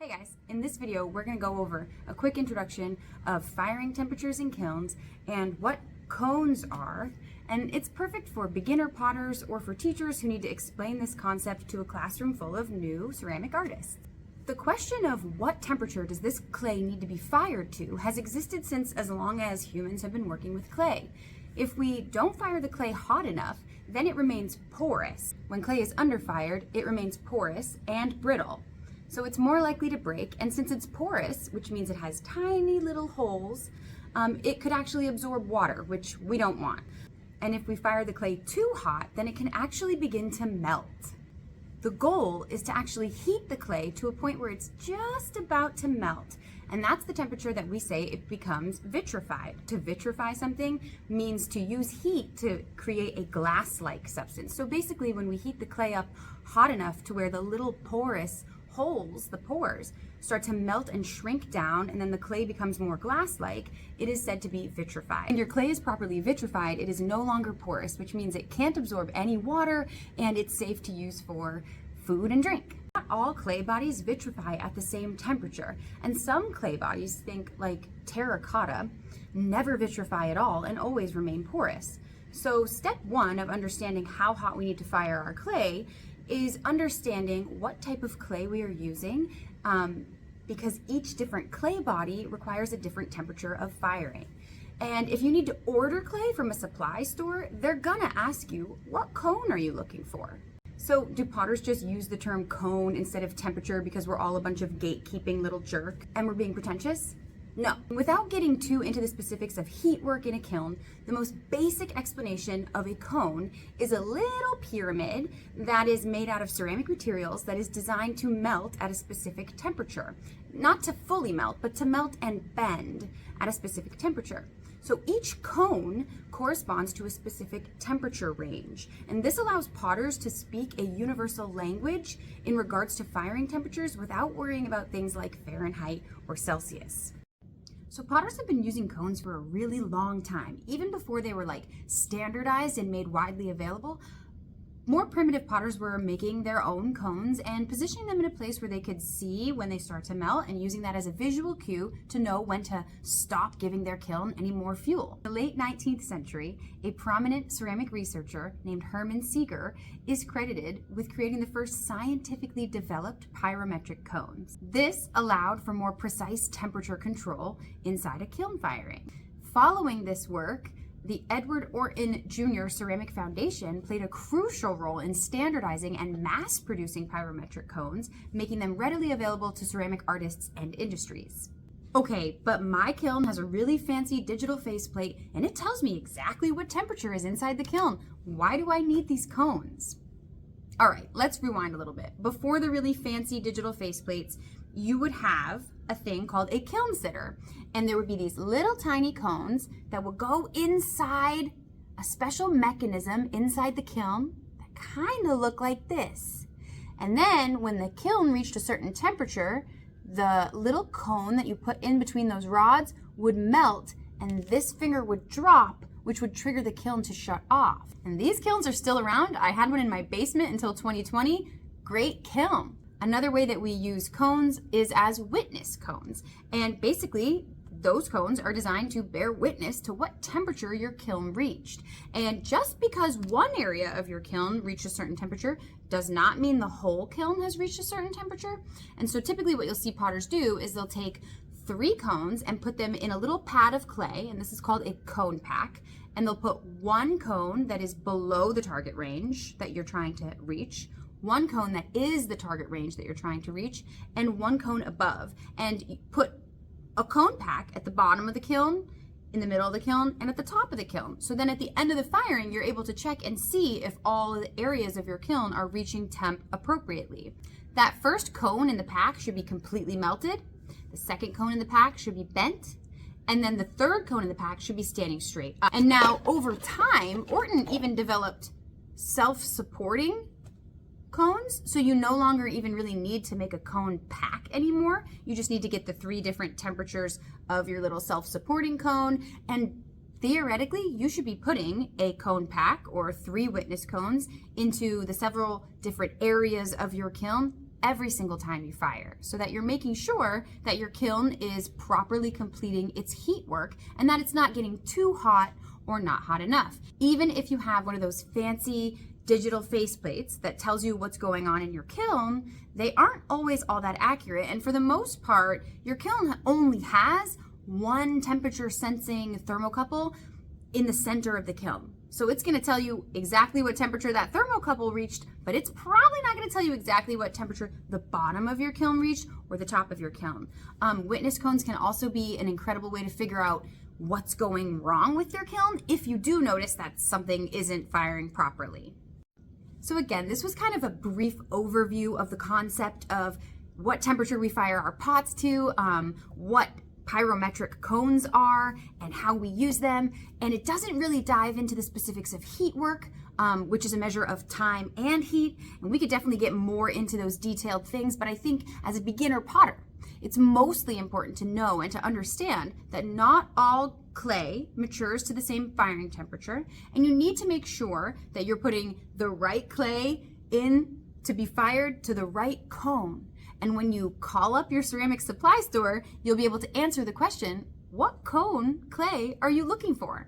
Hey guys, in this video we're going to go over a quick introduction of firing temperatures in kilns and what cones are, and it's perfect for beginner potters or for teachers who need to explain this concept to a classroom full of new ceramic artists. The question of what temperature does this clay need to be fired to has existed since as long as humans have been working with clay. If we don't fire the clay hot enough, then it remains porous. When clay is underfired, it remains porous and brittle. So it's more likely to break, and since it's porous, which means it has tiny little holes, it could actually absorb water, which we don't want. And if we fire the clay too hot, then it can actually begin to melt. The goal is to actually heat the clay to a point where it's just about to melt. And that's the temperature that we say it becomes vitrified. To vitrify something means to use heat to create a glass-like substance. So basically when we heat the clay up hot enough to where the little porous holes, the pores, start to melt and shrink down, and then the clay becomes more glass-like, it is said to be vitrified. When your clay is properly vitrified, it is no longer porous, which means it can't absorb any water and it's safe to use for food and drink. Not all clay bodies vitrify at the same temperature, and some clay bodies, think like terracotta, never vitrify at all and always remain porous. So step one of understanding how hot we need to fire our clay is understanding what type of clay we are using, because each different clay body requires a different temperature of firing. And if you need to order clay from a supply store, they're gonna ask you, what cone are you looking for? So do potters just use the term cone instead of temperature because we're all a bunch of gatekeeping little jerk and we're being pretentious? No. Without getting too into the specifics of heat work in a kiln, the most basic explanation of a cone is a little pyramid that is made out of ceramic materials that is designed to melt at a specific temperature. Not to fully melt, but to melt and bend at a specific temperature. So each cone corresponds to a specific temperature range, and this allows potters to speak a universal language in regards to firing temperatures without worrying about things like Fahrenheit or Celsius. So potters have been using cones for a really long time, even before they were standardized and made widely available. More primitive potters were making their own cones and positioning them in a place where they could see when they start to melt and using that as a visual cue to know when to stop giving their kiln any more fuel. In the late 19th century, a prominent ceramic researcher named Hermann Seeger is credited with creating the first scientifically developed pyrometric cones. This allowed for more precise temperature control inside a kiln firing. Following this work, the Edward Orton Jr. Ceramic Foundation played a crucial role in standardizing and mass-producing pyrometric cones, making them readily available to ceramic artists and industries. Okay, but my kiln has a really fancy digital faceplate, and it tells me exactly what temperature is inside the kiln. Why do I need these cones? All right, let's rewind a little bit. Before the really fancy digital faceplates, you would have a thing called a kiln sitter, and there would be these little tiny cones that would go inside a special mechanism inside the kiln that kind of look like this. And then when the kiln reached a certain temperature, the little cone that you put in between those rods would melt, and this finger would drop, which would trigger the kiln to shut off. And these kilns are still around. I had one in my basement until 2020. Great kiln. Another way that we use cones is as witness cones. And basically, those cones are designed to bear witness to what temperature your kiln reached. And just because one area of your kiln reached a certain temperature does not mean the whole kiln has reached a certain temperature. And so typically what you'll see potters do is they'll take 3 cones and put them in a little pad of clay, and this is called a cone pack. And they'll put 1 cone that is below the target range that you're trying to reach, 1 cone that is the target range that you're trying to reach, and 1 cone above. And you put a cone pack at the bottom of the kiln, in the middle of the kiln, and at the top of the kiln. So then at the end of the firing, you're able to check and see if all of the areas of your kiln are reaching temp appropriately. That first cone in the pack should be completely melted. The second cone in the pack should be bent. And then the third cone in the pack should be standing straight up. And now over time, Orton even developed self-supporting cones, so you no longer even really need to make a cone pack anymore. You just need to get the 3 different temperatures of your little self-supporting cone, and theoretically you should be putting a cone pack or 3 witness cones into the several different areas of your kiln every single time you fire, so that you're making sure that your kiln is properly completing its heat work and that it's not getting too hot or not hot enough. Even if you have one of those fancy digital faceplates that tells you what's going on in your kiln, they aren't always all that accurate, and for the most part, your kiln only has one temperature sensing thermocouple in the center of the kiln. So it's going to tell you exactly what temperature that thermocouple reached, but it's probably not going to tell you exactly what temperature the bottom of your kiln reached or the top of your kiln. Witness cones can also be an incredible way to figure out what's going wrong with your kiln if you do notice that something isn't firing properly. So again, this was kind of a brief overview of the concept of what temperature we fire our pots to, what pyrometric cones are and how we use them, and it doesn't really dive into the specifics of heat work, which is a measure of time and heat, and we could definitely get more into those detailed things, but I think as a beginner potter, it's mostly important to know and to understand that not all clay matures to the same firing temperature, and you need to make sure that you're putting the right clay in to be fired to the right cone. And when you call up your ceramic supply store, you'll be able to answer the question, what cone clay are you looking for?